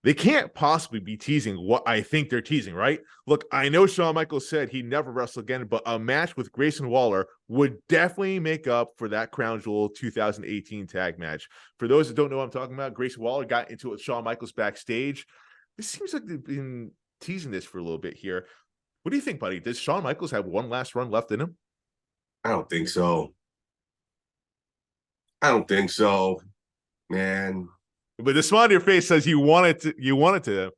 they can't possibly be teasing what I think they're teasing, right? Look, I know Shawn Michaels said he'd never wrestle again, but a match with Grayson Waller would definitely make up for that Crown Jewel 2018 tag match. For those that don't know what I'm talking about, Grayson Waller got into it with Shawn Michaels backstage. This seems like they've been teasing this for a little bit here. What do you think, buddy? Does Shawn Michaels have one last run left in him? I don't think so. I don't think so, man. But the smile on your face says you wanted to. You wanted to.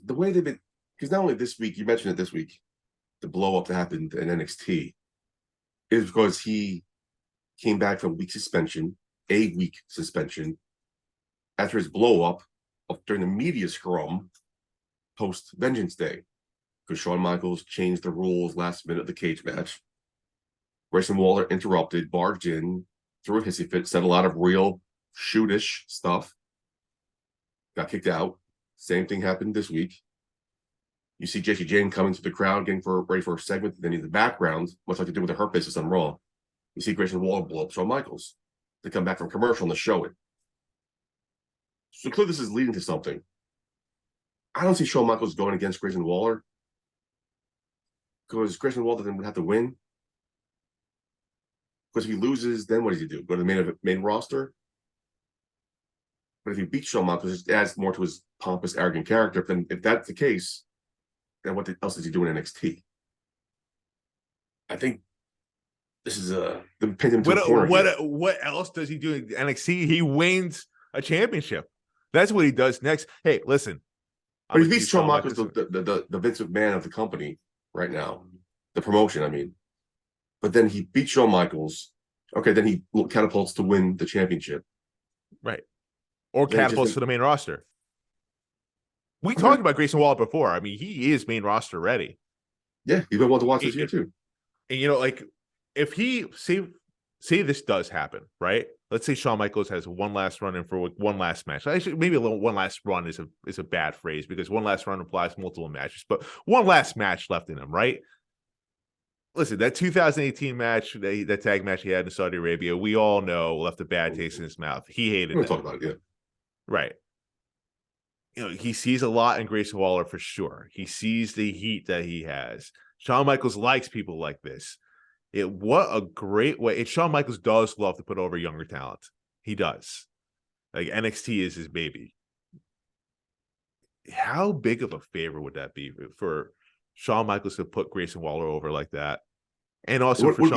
The way they've been, because not only this week, you mentioned it this week, the blow up that happened in NXT is because he came back from a week suspension after his blow up during the media scrum post Vengeance Day, because Shawn Michaels changed the rules last minute of the cage match. Grayson Waller interrupted, barged in, threw a hissy fit, said a lot of real shootish stuff, got kicked out. Same thing happened this week. You see Jessie Jane coming to the crowd, getting ready for a segment. Then in the background, much like they did with the Hurt Business on Raw, you see Grayson Waller blow up Shawn Michaels. They come back from commercial and they show it. So clearly this is leading to something. I don't see Shawn Michaels going against Grayson Waller because Grayson Waller then would have to win. Because if he loses, then what does he do? Go to the main roster? But if he beats Shawn Michaels, it adds more to his pompous, arrogant character. Then if that's the case, then what else does he do in NXT? I think this is the pin him to a corner. What else does he do in NXT? He wins a championship. That's what he does next. Hey, listen. But he beats Shawn Michaels, the Vince McMahon of the company right now, the promotion, I mean. But then he beats Shawn Michaels. Okay, then he catapults to win the championship. Right. Or catapults to the main roster. We talked about Grayson Waller before. I mean, he is main roster ready. Yeah, you've been wanting to watch this year too. And, you know, like, if he, say this does happen, right? Let's say Shawn Michaels has one last run in for one last match. Actually, maybe one last run is a bad phrase because one last run implies multiple matches, but one last match left in him, right? Listen, that 2018 match, that tag match he had in Saudi Arabia, we all know left a bad taste in his mouth. He hated it. We're talking about it, yeah. Right. You know, he sees a lot in Grayson Waller for sure. He sees the heat that he has. Shawn Michaels likes people like this. What a great way. And Shawn Michaels does love to put over younger talent. He does. Like, NXT is his baby. How big of a favor would that be for Shawn Michaels to put Grayson Waller over like that? And also for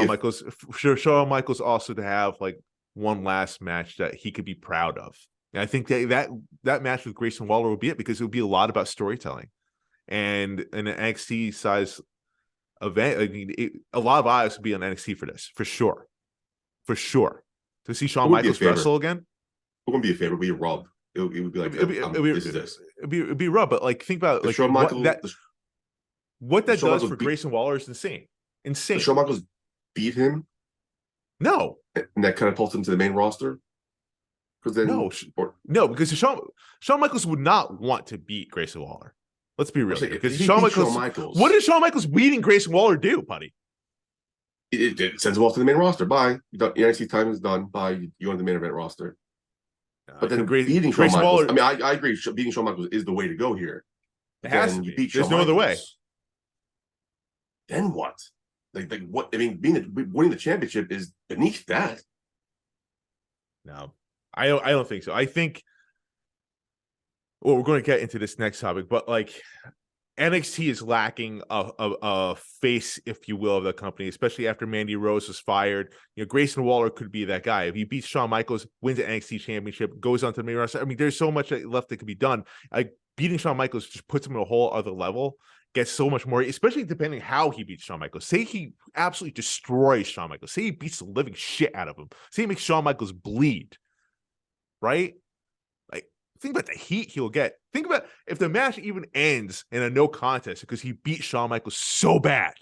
Shawn Michaels also to have like one last match that he could be proud of. And I think that match with Grayson Waller would be it, because it would be a lot about storytelling. And an NXT size event, I mean, a lot of eyes would be on NXT for this, for sure. For sure. To see Shawn Michaels wrestle again. It wouldn't be a favor, it would be a rub. It would be like, this is this. It'd be a rub, but like, think about like what that does for Grayson Waller is insane. Insane. Shawn Michaels beat him? No. And that kind of pulls him to the main roster? No, because Shawn Michaels would not want to beat Grayson Waller. Let's be real. Because Shawn Michaels, what did Shawn Michaels beating Grayson Waller do, buddy? It sends him off to the main roster. Bye. Your NXT time is done. Bye. You're on the main event roster. But then beating Shawn Michaels, Waller, I mean, I agree. Beating Shawn Michaels is the way to go here. It has to be. There's no other way. Then what? Like what? I mean, winning the championship is beneath that. No, I don't think so. I think. Well, we're going to get into this next topic, but like, NXT is lacking a face, if you will, of the company, especially after Mandy Rose was fired. You know, Grayson Waller could be that guy. If he beats Shawn Michaels, wins the NXT championship, goes on to the main roster. I mean, there's so much left that could be done. Like, beating Shawn Michaels just puts him in a whole other level. Gets so much more, especially depending how he beats Shawn Michaels. Say he absolutely destroys Shawn Michaels. Say he beats the living shit out of him. Say he makes Shawn Michaels bleed. Right? Like, think about the heat he'll get. Think about if the match even ends in a no contest because he beat Shawn Michaels so bad.